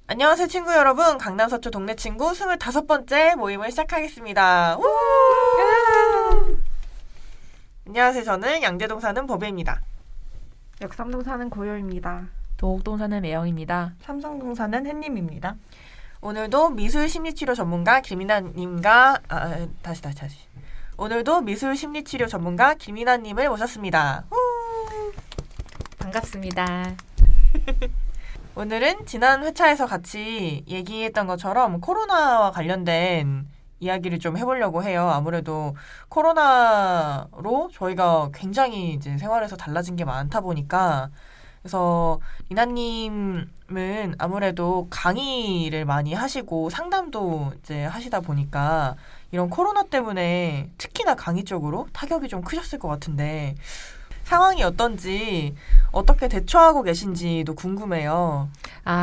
안녕하세요, 친구 여러분. 강남 서초 동네 친구 25번째 모임을 시작하겠습니다. 우! 안녕하세요. 저는 양재동 사는 버베입니다. 역삼동 사는 고요입니다. 도곡동 사는 매영입니다. 삼성동 사는 햇님입니다. 오늘도 미술 심리치료 전문가 김이나님과 다시. 오늘도 미술 심리치료 전문가 김이나님을 모셨습니다. 우! 반갑습니다. 오늘은 지난 회차에서 같이 얘기했던 것처럼 코로나와 관련된 이야기를 좀 해보려고 해요. 아무래도 코로나로 저희가 굉장히 이제 생활에서 달라진 게 많다 보니까 그래서 이나님은 아무래도 강의를 많이 하시고 상담도 이제 하시다 보니까 이런 코로나 때문에 특히나 강의 쪽으로 타격이 좀 크셨을 것 같은데 상황이 어떤지 어떻게 대처하고 계신지도 궁금해요.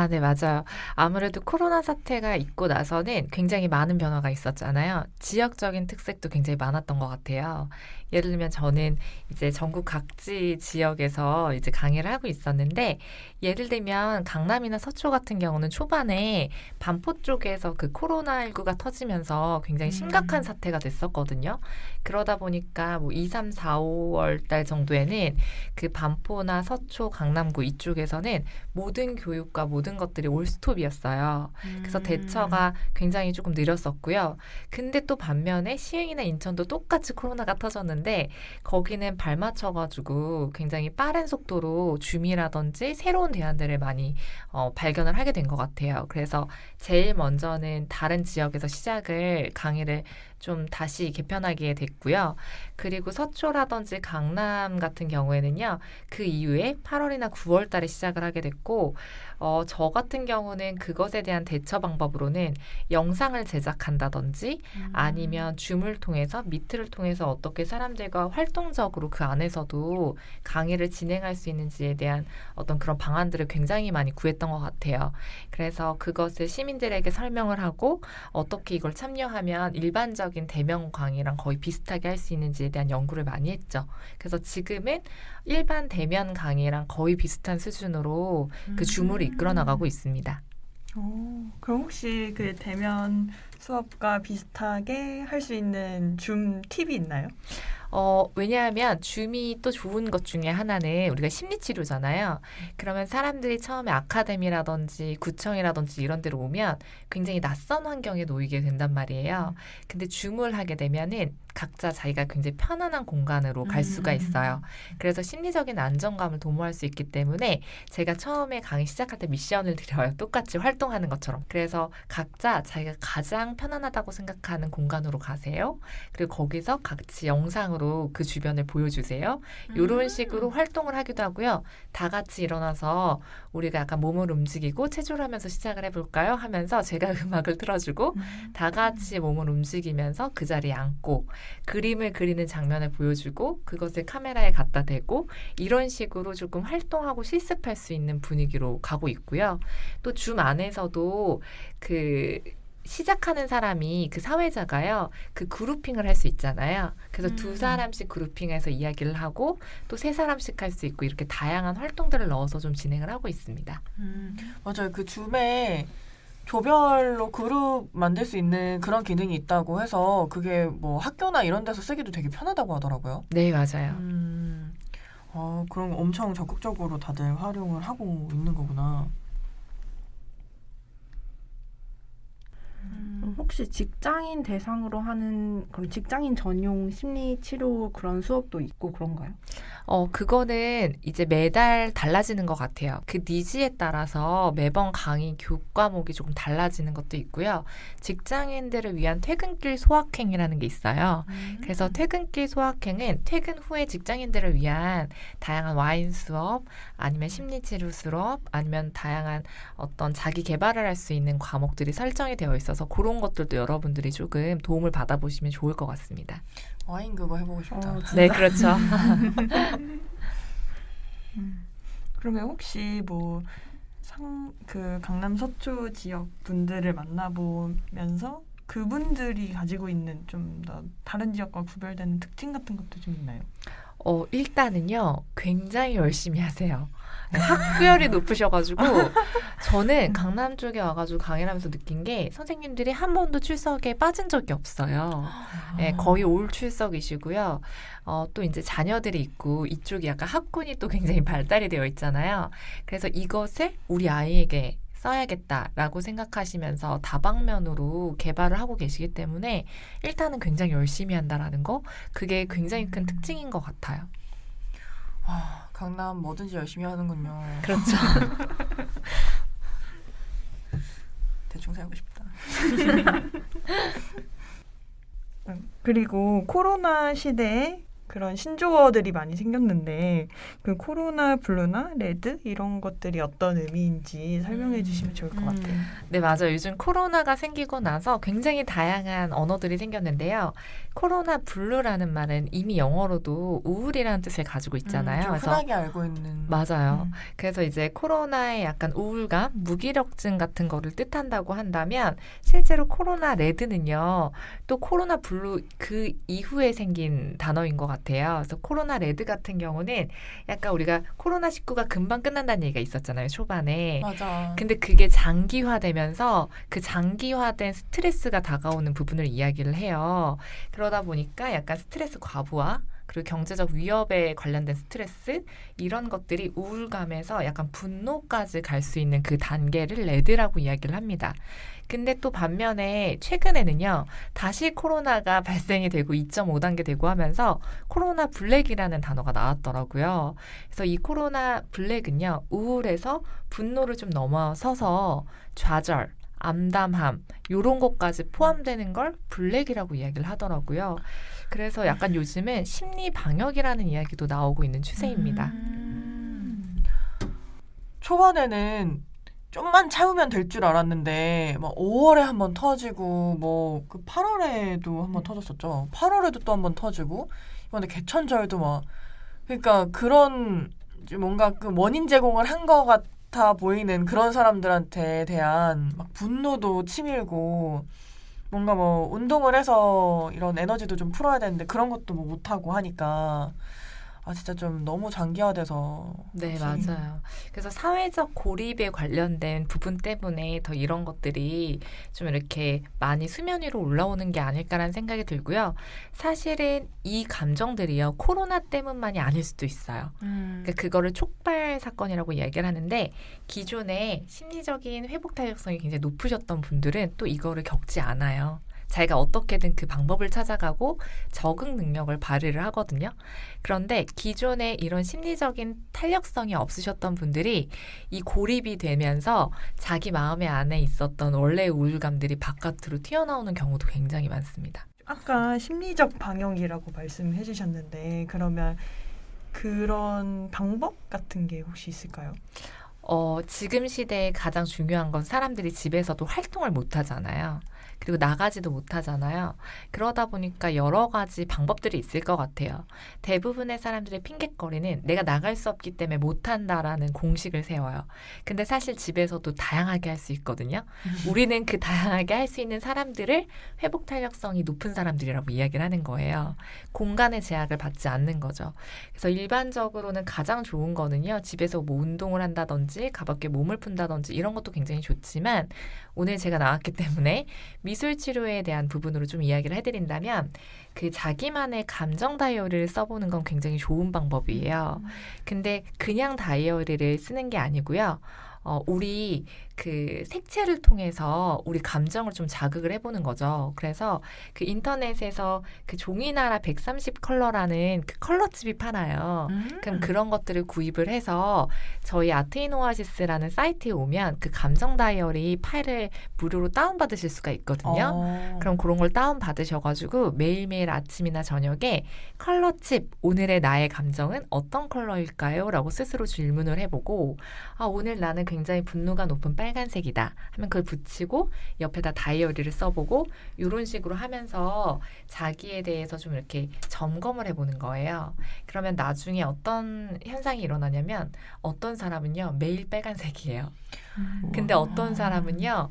네, 맞아요. 아무래도 코로나 사태가 있고 나서는 굉장히 많은 변화가 있었잖아요. 지역적인 특색도 굉장히 많았던 것 같아요. 예를 들면 저는 이제 전국 각지 지역에서 이제 강의를 하고 있었는데, 예를 들면 강남이나 서초 같은 경우는 초반에 반포 쪽에서 그 코로나19가 터지면서 굉장히 심각한 사태가 됐었거든요. 그러다 보니까 뭐 2, 3, 4, 5월 달 정도에는 그 반포나 서초, 강남구 이쪽에서는 모든 교육과 모든 것들이 올스톱이었어요. 그래서 대처가 굉장히 조금 느렸었고요. 근데 또 반면에 시흥이나 인천도 똑같이 코로나가 터졌는데 거기는 발맞춰가지고 굉장히 빠른 속도로 줌이라든지 새로운 대안들을 많이 발견을 하게 된 것 같아요. 그래서 제일 먼저는 다른 지역에서 강의를 좀 다시 개편하게 됐고요. 그리고 서초라든지 강남 같은 경우에는요. 그 이후에 8월이나 9월 달에 시작을 하게 됐고 저 같은 경우는 그것에 대한 대처 방법으로는 영상을 제작한다든지 아니면 줌을 통해서 미트를 통해서 어떻게 사람들과 활동적으로 그 안에서도 강의를 진행할 수 있는지에 대한 어떤 그런 방안들을 굉장히 많이 구했던 것 같아요. 그래서 그것을 시민들에게 설명을 하고 어떻게 이걸 참여하면 일반적인 대면 강의랑 거의 비슷하게 할 수 있는지에 대한 연구를 많이 했죠. 그래서 지금은 일반 대면 강의랑 거의 비슷한 수준으로 그 줌을 이끌어 나가고 있습니다. 그럼 혹시 그 대면 수업과 비슷하게 할 수 있는 줌 팁이 있나요? 왜냐하면 줌이 또 좋은 것 중에 하나는 우리가 심리치료잖아요. 그러면 사람들이 처음에 아카데미라든지 구청이라든지 이런 데로 오면 굉장히 낯선 환경에 놓이게 된단 말이에요. 근데 줌을 하게 되면은 각자 자기가 굉장히 편안한 공간으로 갈 수가 있어요. 그래서 심리적인 안정감을 도모할 수 있기 때문에 제가 처음에 강의 시작할 때 미션을 드려요. 똑같이 활동하는 것처럼. 그래서 각자 자기가 가장 편안하다고 생각하는 공간으로 가세요. 그리고 거기서 같이 영상으로 그 주변을 보여주세요. 이런 식으로 활동을 하기도 하고요. 다 같이 일어나서 우리가 약간 몸을 움직이고 체조를 하면서 시작을 해볼까요? 하면서 제가 음악을 틀어주고 다 같이 몸을 움직이면서 그 자리에 앉고 그림을 그리는 장면을 보여주고 그것을 카메라에 갖다 대고 이런 식으로 조금 활동하고 실습할 수 있는 분위기로 가고 있고요. 또 줌 안에서도 시작하는 사람이 그 사회자가요. 그 그룹핑을 할 수 있잖아요. 그래서 2사람씩 그룹핑해서 이야기를 하고 또 3사람씩 할 수 있고 이렇게 다양한 활동들을 넣어서 좀 진행을 하고 있습니다. 맞아요. 그 줌에 조별로 그룹 만들 수 있는 그런 기능이 있다고 해서 그게 뭐 학교나 이런 데서 쓰기도 되게 편하다고 하더라고요. 네, 맞아요. 그럼 엄청 적극적으로 다들 활용을 하고 있는 거구나. 혹시 직장인 대상으로 하는 그런 직장인 전용 심리 치료 그런 수업도 있고 그런가요? 그거는 이제 매달 달라지는 것 같아요. 그 니즈에 따라서 매번 강의 교과목이 조금 달라지는 것도 있고요. 직장인들을 위한 퇴근길 소확행이라는 게 있어요. 그래서 퇴근길 소확행은 퇴근 후에 직장인들을 위한 다양한 와인 수업, 아니면 심리치료 수업, 아니면 다양한 어떤 자기 개발을 할 수 있는 과목들이 설정이 되어 있어서 그런 것들도 여러분들이 조금 도움을 받아보시면 좋을 것 같습니다. 와인 그거 해보고 싶다. 네, 그렇죠. 그러면 혹시 그 강남 서초 지역 분들을 만나보면서 그분들이 가지고 있는 좀 더 다른 지역과 구별되는 특징 같은 것도 좀 있나요? 일단은요, 굉장히 열심히 하세요. 학구열이 높으셔가지고, 저는 강남 쪽에 와가지고 강의를 하면서 느낀 게, 선생님들이 한 번도 출석에 빠진 적이 없어요. 네, 거의 올 출석이시고요. 또 이제 자녀들이 있고, 이쪽이 약간 학군이 또 굉장히 발달이 되어 있잖아요. 그래서 이것을 우리 아이에게 써야겠다라고 생각하시면서 다방면으로 개발을 하고 계시기 때문에 일단은 굉장히 열심히 한다라는 거, 그게 굉장히 큰 특징인 것 같아요. 강남 뭐든지 열심히 하는군요. 그렇죠. 대충 살고 싶다. 그리고 코로나 시대에 그런 신조어들이 많이 생겼는데 그 코로나 블루나 레드 이런 것들이 어떤 의미인지 설명해 주시면 좋을 것 같아요. 네, 맞아요. 요즘 코로나가 생기고 나서 굉장히 다양한 언어들이 생겼는데요. 코로나 블루라는 말은 이미 영어로도 우울이라는 뜻을 가지고 있잖아요. 좀 그래서 흔하게 알고 있는. 맞아요. 그래서 이제 코로나의 약간 우울감, 무기력증 같은 거를 뜻한다고 한다면 실제로 코로나 레드는요. 또 코로나 블루 그 이후에 생긴 단어인 것 같아요. 그래서 코로나 레드 같은 경우는 약간 우리가 코로나19가 금방 끝난다는 얘기가 있었잖아요. 초반에. 맞아. 근데 그게 장기화되면서 그 장기화된 스트레스가 다가오는 부분을 이야기를 해요. 그러다 보니까 약간 스트레스 과부하 그리고 경제적 위협에 관련된 스트레스 이런 것들이 우울감에서 약간 분노까지 갈 수 있는 그 단계를 레드라고 이야기를 합니다. 근데 또 반면에 최근에는요. 다시 코로나가 발생이 되고 2.5단계 되고 하면서 코로나 블랙이라는 단어가 나왔더라고요. 그래서 이 코로나 블랙은요. 우울해서 분노를 좀 넘어서서 좌절, 암담함 이런 것까지 포함되는 걸 블랙이라고 이야기를 하더라고요. 그래서 약간 요즘은 심리 방역이라는 이야기도 나오고 있는 추세입니다. 초반에는 좀만 참으면 될 줄 알았는데 막 5월에 한번 터지고 뭐 그 8월에도 한번 터졌었죠. 8월에도 또 한번 터지고 이번에 개천절도 막 그러니까 그런 뭔가 그 원인 제공을 한 것 같아 보이는 그런 사람들한테 대한 막 분노도 치밀고 뭔가 뭐 운동을 해서 이런 에너지도 좀 풀어야 되는데 그런 것도 뭐 못하고 하니까 진짜 좀 너무 장기화돼서 네, 확실히. 맞아요. 그래서 사회적 고립에 관련된 부분 때문에 더 이런 것들이 좀 이렇게 많이 수면 위로 올라오는 게 아닐까라는 생각이 들고요. 사실은 이 감정들이요, 코로나 때문만이 아닐 수도 있어요. 그러니까 그거를 촉발 사건이라고 이야기를 하는데 기존에 심리적인 회복 탄력성이 굉장히 높으셨던 분들은 또 이거를 겪지 않아요. 자기가 어떻게든 그 방법을 찾아가고 적응 능력을 발휘를 하거든요. 그런데 기존에 이런 심리적인 탄력성이 없으셨던 분들이 이 고립이 되면서 자기 마음의 안에 있었던 원래의 우울감들이 바깥으로 튀어나오는 경우도 굉장히 많습니다. 아까 심리적 방역이라고 말씀해 주셨는데 그러면 그런 방법 같은 게 혹시 있을까요? 지금 시대에 가장 중요한 건 사람들이 집에서도 활동을 못 하잖아요. 그리고 나가지도 못하잖아요. 그러다 보니까 여러 가지 방법들이 있을 것 같아요. 대부분의 사람들의 핑곗거리는 내가 나갈 수 없기 때문에 못한다라는 공식을 세워요. 근데 사실 집에서도 다양하게 할 수 있거든요. 우리는 그 다양하게 할 수 있는 사람들을 회복 탄력성이 높은 사람들이라고 이야기를 하는 거예요. 공간의 제약을 받지 않는 거죠. 그래서 일반적으로는 가장 좋은 거는요. 집에서 뭐 운동을 한다든지 가볍게 몸을 푼다든지 이런 것도 굉장히 좋지만 오늘 제가 나왔기 때문에 미술 치료에 대한 부분으로 좀 이야기를 해드린다면 그 자기만의 감정 다이어리를 써보는 건 굉장히 좋은 방법이에요. 근데 그냥 다이어리를 쓰는 게 아니고요. 우리 그 색채를 통해서 우리 감정을 좀 자극을 해보는 거죠. 그래서 그 인터넷에서 그 종이나라 130컬러라는 그 컬러집이 팔아요. 그럼 그런 것들을 구입을 해서 저희 아트인오아시스라는 사이트에 오면 그 감정 다이어리 파일을 무료로 다운받으실 수가 있거든요. 그럼 그런 걸 다운받으셔가지고 매일매일 아침이나 저녁에 컬러칩, 오늘의 나의 감정은 어떤 컬러일까요? 라고 스스로 질문을 해보고 오늘 나는 굉장히 분노가 높은 빨간색이다 하면 그걸 붙이고 옆에다 다이어리를 써보고 이런 식으로 하면서 자기에 대해서 좀 이렇게 점검을 해보는 거예요. 그러면 나중에 어떤 현상이 일어나냐면 어떤 사람은요 매일 빨간색이에요. 근데 어떤 사람은요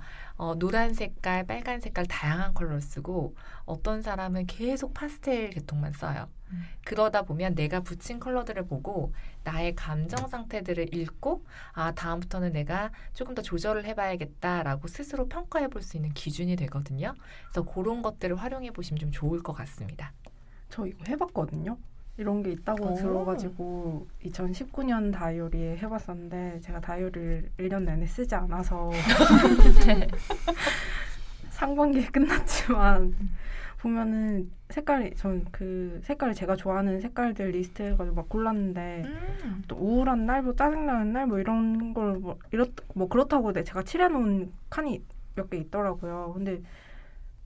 노란 색깔, 빨간 색깔 다양한 컬러를 쓰고 어떤 사람은 계속 파스텔 계통만 써요. 그러다 보면 내가 붙인 컬러들을 보고 나의 감정 상태들을 읽고 다음부터는 내가 조금 더 조절을 해봐야겠다라고 스스로 평가해 볼 수 있는 기준이 되거든요. 그래서 그런 것들을 활용해 보시면 좀 좋을 것 같습니다. 저 이거 해봤거든요. 이런 게 있다고 오. 들어가지고 2019년 다이어리에 해봤었는데 제가 다이어리를 1년 내내 쓰지 않아서 상반기에 끝났지만 보면은 색깔이 전 그 색깔이 제가 좋아하는 색깔들 리스트 해가지고 막 골랐는데 또 우울한 날, 뭐 짜증나는 날, 뭐 이런 걸 뭐 그렇다고 제가 칠해놓은 칸이 몇 개 있더라고요. 근데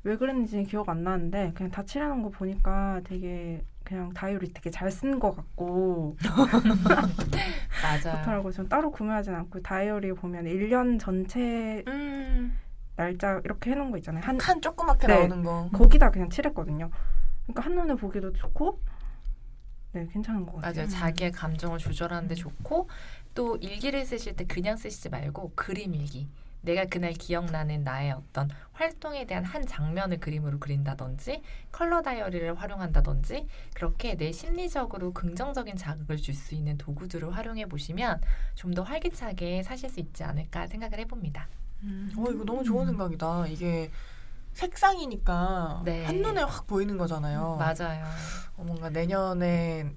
왜 그랬는지 기억 안 나는데 그냥 다 칠해놓은 거 보니까 되게 그냥 다이어리 되게 잘 쓴 것 같고 맞아요. 그렇더라고요. 전 따로 구매하진 않고 다이어리에 보면 1년 전체 날짜 이렇게 해놓은 거 있잖아요. 칸 조그맣게 네. 나오는 거. 거기다 그냥 칠했거든요. 그러니까 한눈에 보기도 좋고 네 괜찮은 것 같아요. 맞아요. 자기의 감정을 조절하는 데 좋고 또 일기를 쓰실 때 그냥 쓰시지 말고 그림 일기. 내가 그날 기억나는 나의 어떤 활동에 대한 한 장면을 그림으로 그린다든지 컬러 다이어리를 활용한다든지 그렇게 내 심리적으로 긍정적인 자극을 줄 수 있는 도구들을 활용해 보시면 좀 더 활기차게 사실 수 있지 않을까 생각을 해봅니다. 이거 너무 좋은 생각이다. 이게 색상이니까 네. 한눈에 확 보이는 거잖아요. 맞아요. 뭔가 내년에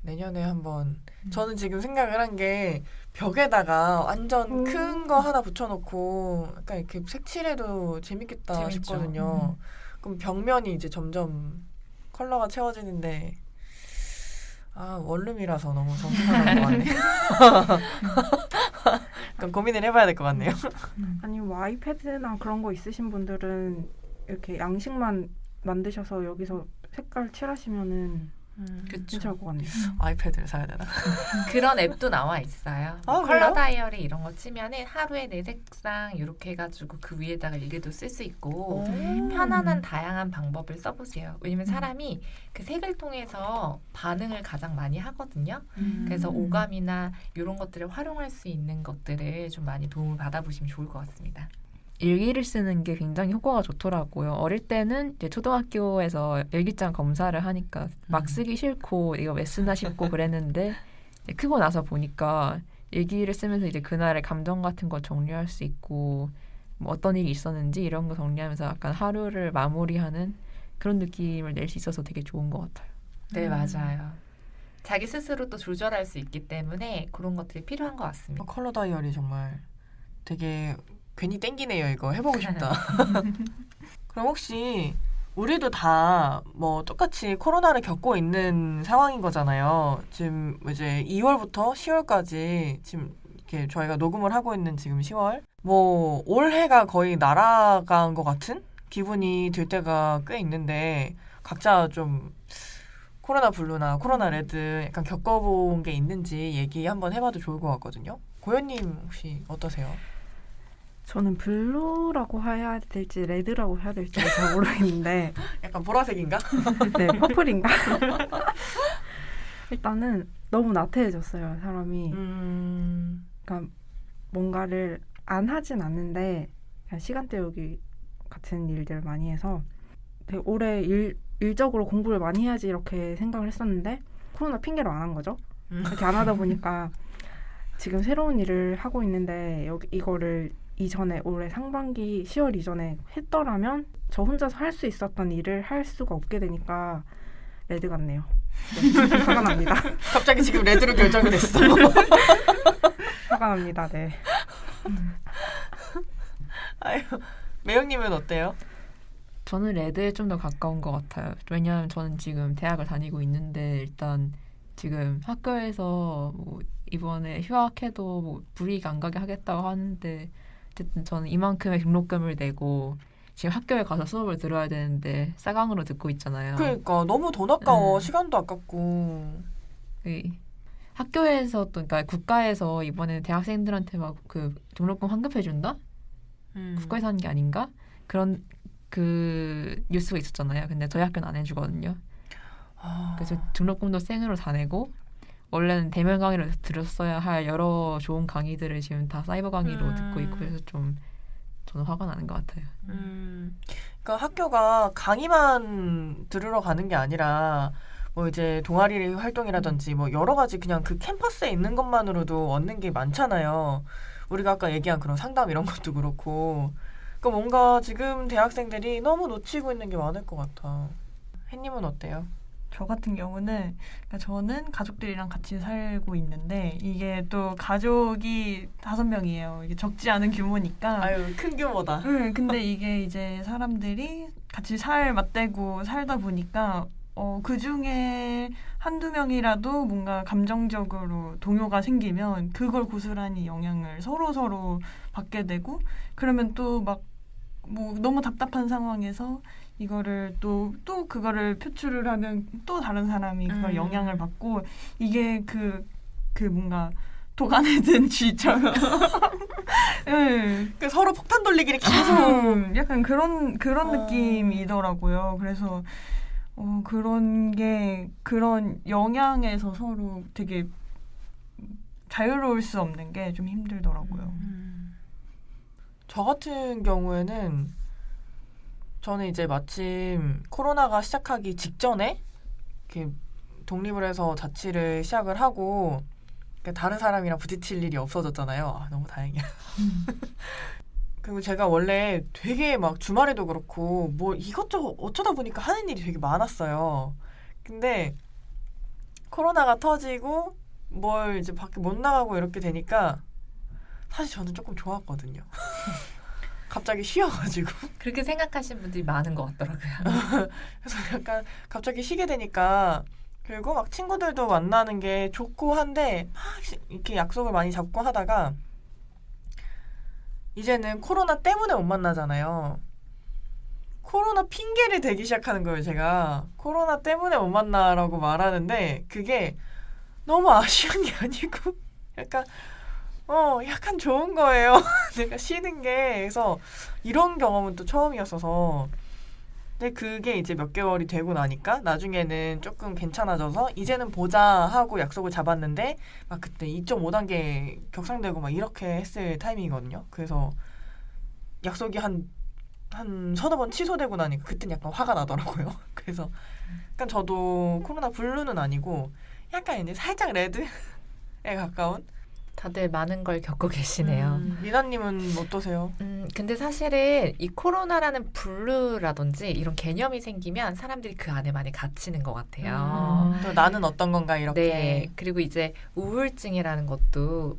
한번 저는 지금 생각을 한 게 벽에다가 완전 큰 거 하나 붙여놓고 약간 이렇게 색칠해도 재밌겠다 재밌죠. 싶거든요. 그럼 벽면이 이제 점점 컬러가 채워지는데 원룸이라서 너무 정신나는 것 같네요. 그럼 고민을 해봐야 될 것 같네요. 아니면 뭐 아이패드나 그런 거 있으신 분들은 이렇게 양식만 만드셔서 여기서 색깔 칠하시면은 그렇죠. 괜찮을 것 같네요. 아이패드를 사야 되나? 그런 앱도 나와 있어요. 아, 컬러 그래요? 다이어리 이런 거 치면은 하루에 내 색상 이렇게 해가지고 그 위에다가 일기도 쓸 수 있고 편안한 다양한 방법을 써보세요. 왜냐면 사람이 그 색을 통해서 반응을 가장 많이 하거든요. 그래서 오감이나 이런 것들을 활용할 수 있는 것들을 좀 많이 도움을 받아보시면 좋을 것 같습니다. 일기를 쓰는 게 굉장히 효과가 좋더라고요. 어릴 때는 이제 초등학교에서 일기장 검사를 하니까 막 쓰기 싫고 이거 왜 쓰나 싶고 그랬는데 이제 크고 나서 보니까 일기를 쓰면서 이제 그날의 감정 같은 거 정리할 수 있고 뭐 어떤 일이 있었는지 이런 거 정리하면서 약간 하루를 마무리하는 그런 느낌을 낼 수 있어서 되게 좋은 것 같아요. 네, 맞아요. 자기 스스로 또 조절할 수 있기 때문에 그런 것들이 필요한 것 같습니다. 컬러 다이어리 정말 되게 괜히 땡기네요. 이거 해보고 싶다. 그럼 혹시 우리도 다 뭐 똑같이 코로나를 겪고 있는 상황인 거잖아요. 지금 이제 2월부터 10월까지 지금 이렇게 저희가 녹음을 하고 있는 지금 10월. 뭐 올해가 거의 날아간 것 같은 기분이 들 때가 꽤 있는데 각자 좀 코로나 블루나 코로나 레드 약간 겪어본 게 있는지 얘기 한번 해봐도 좋을 것 같거든요. 고현님 혹시 어떠세요? 저는 블루라고 해야 될지 레드라고 해야 될지 잘 모르겠는데 약간 보라색인가? 네, 퍼플인가? 일단은 너무 나태해졌어요, 사람이. 그러니까 뭔가를 안 하진 않는데 그냥 시간 때우기 같은 일들을 많이 해서 되게 오래 일적으로 공부를 많이 해야지 이렇게 생각을 했었는데 코로나 핑계로 안 한 거죠. 이렇게 안 하다 보니까 지금 새로운 일을 하고 있는데 이거를 이전에 올해 상반기 10월 이전에 했더라면 저 혼자서 할 수 있었던 일을 할 수가 없게 되니까 레드 같네요. 네, 화가 납니다. 갑자기 지금 레드로 결정이 됐어. 화가 납니다. 네. 아유, 매형님은 어때요? 저는 레드에 좀 더 가까운 것 같아요. 왜냐하면 저는 지금 대학을 다니고 있는데 일단 지금 학교에서 뭐 이번에 휴학해도 뭐 불이익 안 가게 하겠다고 하는데 어쨌든 저는 이만큼의 등록금을 내고 지금 학교에 가서 수업을 들어야 되는데 싸강으로 듣고 있잖아요. 그러니까 너무 돈 아까워. 시간도 아깝고. 학교에서 또 그러니까 국가에서 이번에 대학생들한테 막 그 등록금 환급해 준다? 국가에서 하는 게 아닌가? 그런 그 뉴스가 있었잖아요. 근데 저희 학교는 안 해주거든요. 그래서 등록금도 생으로 다 내고 원래는 대면 강의를 들었어야 할 여러 좋은 강의들을 지금 다 사이버 강의로 듣고 있고 그래서 좀 저는 화가 나는 것 같아요. 그러니까 학교가 강의만 들으러 가는 게 아니라 뭐 이제 동아리 활동이라든지 뭐 여러 가지 그냥 그 캠퍼스에 있는 것만으로도 얻는 게 많잖아요. 우리가 아까 얘기한 그런 상담 이런 것도 그렇고. 그러니까 뭔가 지금 대학생들이 너무 놓치고 있는 게 많을 것 같아. 햇님은 어때요? 저 같은 경우는 그러니까 저는 가족들이랑 같이 살고 있는데 이게 또 가족이 5명이에요. 이게 적지 않은 규모니까. 아유, 큰 규모다. 근데 이게 이제 사람들이 같이 맞대고 살다 보니까 그 중에 한두 명이라도 뭔가 감정적으로 동요가 생기면 그걸 고스란히 영향을 서로 받게 되고 그러면 또 막 뭐 너무 답답한 상황에서 이거를 또 그거를 표출을 하면 또 다른 사람이 그걸 영향을 받고 이게 그 뭔가 도가내 든 쥐처럼 그 서로 폭탄 돌리기를 계속 약간 그런 느낌이더라고요. 그래서 그런 영향에서 서로 되게 자유로울 수 없는 게 좀 힘들더라고요. 저 같은 경우에는 저는 이제 마침 코로나가 시작하기 직전에 이렇게 독립을 해서 자취를 시작을 하고 다른 사람이랑 부딪힐 일이 없어졌잖아요. 아, 너무 다행이야. 그리고 제가 원래 되게 막 주말에도 그렇고 뭐 이것저것 어쩌다 보니까 하는 일이 되게 많았어요. 근데 코로나가 터지고 뭘 이제 밖에 못 나가고 이렇게 되니까 사실 저는 조금 좋았거든요. 갑자기 쉬어가지고. 그렇게 생각하시는 분들이 많은 것 같더라고요. 그래서 약간 갑자기 쉬게 되니까 그리고 막 친구들도 만나는 게 좋고 한데 막 이렇게 약속을 많이 잡고 하다가 이제는 코로나 때문에 못 만나잖아요. 코로나 핑계를 대기 시작하는 거예요, 제가. 코로나 때문에 못 만나라고 말하는데 그게 너무 아쉬운 게 아니고 약간 좋은 거예요. 내가 쉬는 게. 그래서 이런 경험은 또 처음이었어서 근데 그게 이제 몇 개월이 되고 나니까 나중에는 조금 괜찮아져서 이제는 보자 하고 약속을 잡았는데 막 그때 2.5단계 격상되고 막 이렇게 했을 타이밍이거든요. 그래서 약속이 한 서너 번 취소되고 나니까 그때는 약간 화가 나더라고요. 그래서 약간 저도 코로나 블루는 아니고 약간 이제 살짝 레드에 가까운 다들 많은 걸 겪고 계시네요. 미나님은 어떠세요? 근데 사실은 이 코로나라는 블루라든지 이런 개념이 생기면 사람들이 그 안에 많이 갇히는 것 같아요. 또 나는 어떤 건가 이렇게. 네. 그리고 이제 우울증이라는 것도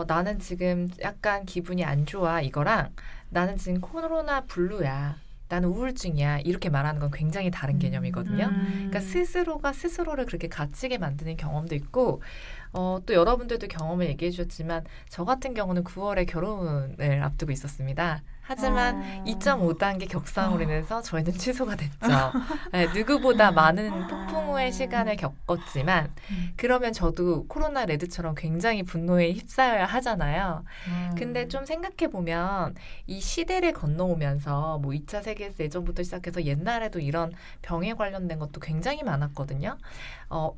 나는 지금 약간 기분이 안 좋아 이거랑 나는 지금 코로나 블루야. 나는 우울증이야. 이렇게 말하는 건 굉장히 다른 개념이거든요. 그러니까 스스로가 스스로를 그렇게 갇히게 만드는 경험도 있고 또 여러분들도 경험을 얘기해 주셨지만 저 같은 경우는 9월에 결혼을 앞두고 있었습니다. 하지만 2.5단계 격상으로 인해서 저희는 취소가 됐죠. 네, 누구보다 많은 폭풍우의 시간을 겪었지만 그러면 저도 코로나 레드처럼 굉장히 분노에 휩싸여야 하잖아요. 근데 좀 생각해보면 이 시대를 건너오면서 뭐 2차 세계대전부터 시작해서 옛날에도 이런 병에 관련된 것도 굉장히 많았거든요.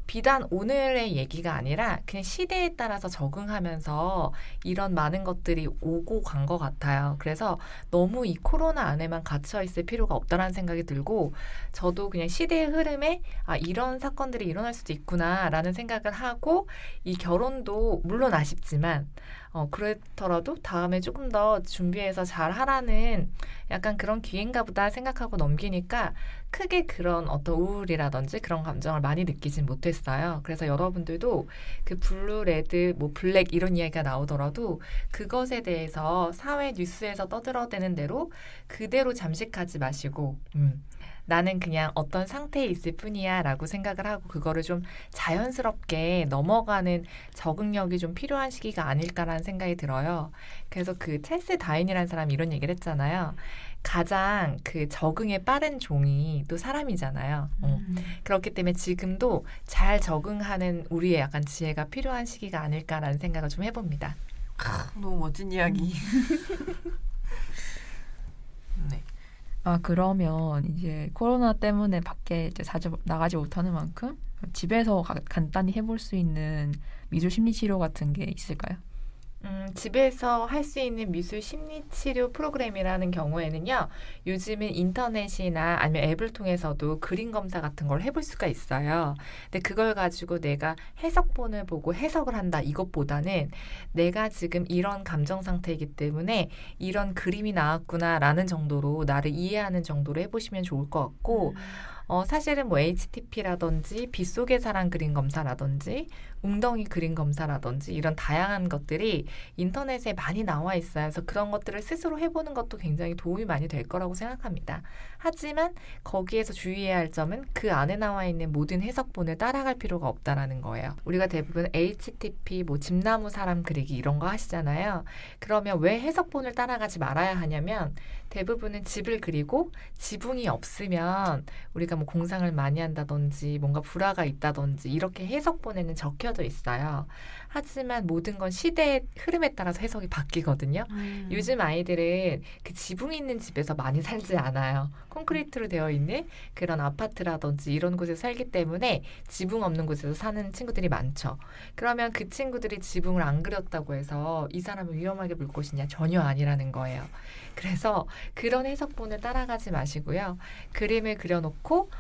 비단 오늘의 얘기가 아니라 그냥 시대에 따라서 적응하면서 이런 많은 것들이 오고 간 것 같아요. 그래서 너무 이 코로나 안에만 갇혀 있을 필요가 없다라는 생각이 들고 저도 그냥 시대의 흐름에 이런 사건들이 일어날 수도 있구나라는 생각을 하고 이 결혼도 물론 아쉽지만 그렇더라도 다음에 조금 더 준비해서 잘 하라는 약간 그런 기회인가 보다 생각하고 넘기니까 크게 그런 어떤 우울이라든지 그런 감정을 많이 느끼진 못했어요. 그래서 여러분들도 그 블루, 레드, 뭐 블랙 이런 이야기가 나오더라도 그것에 대해서 사회 뉴스에서 떠들어대는 대로 그대로 잠식하지 마시고 나는 그냥 어떤 상태에 있을 뿐이야 라고 생각을 하고 그거를 좀 자연스럽게 넘어가는 적응력이 좀 필요한 시기가 아닐까라는 생각이 들어요. 그래서 그 찰스 다윈이라는 사람이 이런 얘기를 했잖아요. 가장 그 적응에 빠른 종이 또 사람이잖아요. 그렇기 때문에 지금도 잘 적응하는 우리의 약간 지혜가 필요한 시기가 아닐까라는 생각을 좀 해봅니다. 너무 멋진 이야기. 네. 그러면 이제 코로나 때문에 밖에 이제 자주 나가지 못하는 만큼 집에서 간단히 해볼 수 있는 미술 심리 치료 같은 게 있을까요? 집에서 할 수 있는 미술 심리치료 프로그램이라는 경우에는요, 요즘은 인터넷이나 아니면 앱을 통해서도 그림 검사 같은 걸 해볼 수가 있어요. 근데 그걸 가지고 내가 해석본을 보고 해석을 한다 이것보다는 내가 지금 이런 감정 상태이기 때문에 이런 그림이 나왔구나라는 정도로 나를 이해하는 정도로 해보시면 좋을 것 같고, 사실은 뭐 HTP라든지 빗속의 사랑 그림 검사라든지 웅덩이 그림 검사라든지 이런 다양한 것들이 인터넷에 많이 나와 있어요. 그래서 그런 것들을 스스로 해보는 것도 굉장히 도움이 많이 될 거라고 생각합니다. 하지만 거기에서 주의해야 할 점은 그 안에 나와 있는 모든 해석본을 따라갈 필요가 없다라는 거예요. 우리가 대부분 HTP, 뭐 집나무 사람 그리기 이런 거 하시잖아요. 그러면 왜 해석본을 따라가지 말아야 하냐면 대부분은 집을 그리고 지붕이 없으면 우리가 뭐 공상을 많이 한다든지 뭔가 불화가 있다든지 이렇게 해석본에는 적혀져 있어요. 하지만 모든 건 시대의 흐름에 따라서 해석이 바뀌거든요. 요즘 아이들은 그 지붕이 있는 집에서 많이 살지 않아요. 콘크리트로 되어 있는 그런 아파트라든지 이런 곳에서 살기 때문에 지붕 없는 곳에서 사는 친구들이 많죠. 그러면 그 친구들이 지붕을 안 그렸다고 해서 이 사람은 위험하게 볼 것이냐? 전혀 아니라는 거예요. 그래서 그런 해석본을 따라가지 마시고요. 그림을 그려놓고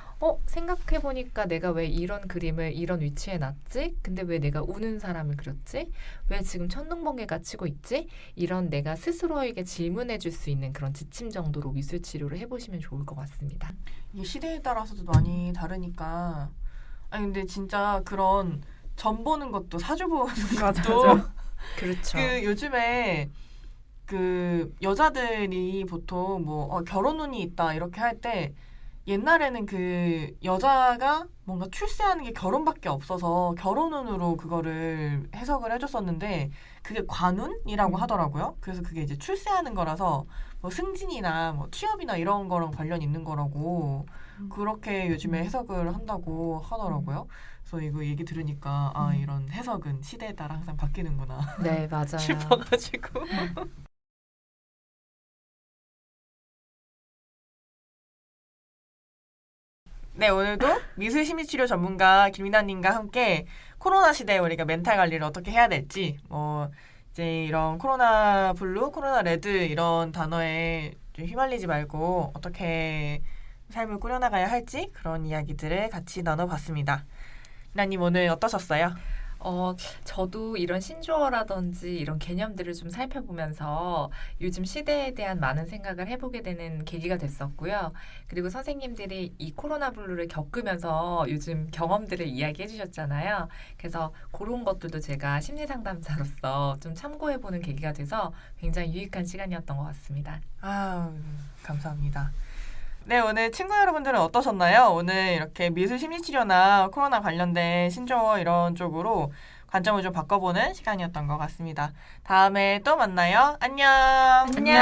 생각해보니까 내가 왜 이런 그림을 이런 위치에 놨지? 근데 왜 내가 우는 사람을 그렸지? 왜 지금 천둥번개가 치고 있지? 이런 내가 스스로에게 질문해 줄 수 있는 그런 지침 정도로 미술 치료를 해보시면 좋을 것 같습니다. 이게 시대에 따라서도 많이 다르니까. 아니 근데 진짜 그런 점 보는 것도 사주 보는 것도 그렇죠. 그 요즘에 그 여자들이 보통 뭐 결혼운이 있다 이렇게 할 때 옛날에는 그 여자가 뭔가 출세하는 게 결혼밖에 없어서 결혼운으로 그거를 해석을 해줬었는데 그게 관운이라고 하더라고요. 그래서 그게 이제 출세하는 거라서 뭐 승진이나 뭐 취업이나 이런 거랑 관련 있는 거라고 그렇게 요즘에 해석을 한다고 하더라고요. 그래서 이거 얘기 들으니까 이런 해석은 시대에 따라 항상 바뀌는구나 네, 맞아요. 싶어가지고 네, 오늘도 미술 심리치료 전문가 김이나님과 함께 코로나 시대에 우리가 멘탈 관리를 어떻게 해야 될지, 뭐 이제 이런 코로나 블루, 코로나 레드 이런 단어에 좀 휘말리지 말고 어떻게 삶을 꾸려나가야 할지 그런 이야기들을 같이 나눠봤습니다. 이나님 오늘 어떠셨어요? 저도 이런 신조어라든지 이런 개념들을 좀 살펴보면서 요즘 시대에 대한 많은 생각을 해보게 되는 계기가 됐었고요. 그리고 선생님들이 이 코로나 블루를 겪으면서 요즘 경험들을 이야기해 주셨잖아요. 그래서 그런 것들도 제가 심리상담사로서 좀 참고해보는 계기가 돼서 굉장히 유익한 시간이었던 것 같습니다. 감사합니다. 네, 오늘 친구 여러분들은 어떠셨나요? 오늘 이렇게 미술 심리치료나 코로나 관련된 신조어 이런 쪽으로 관점을 좀 바꿔보는 시간이었던 것 같습니다. 다음에 또 만나요. 안녕! 안녕!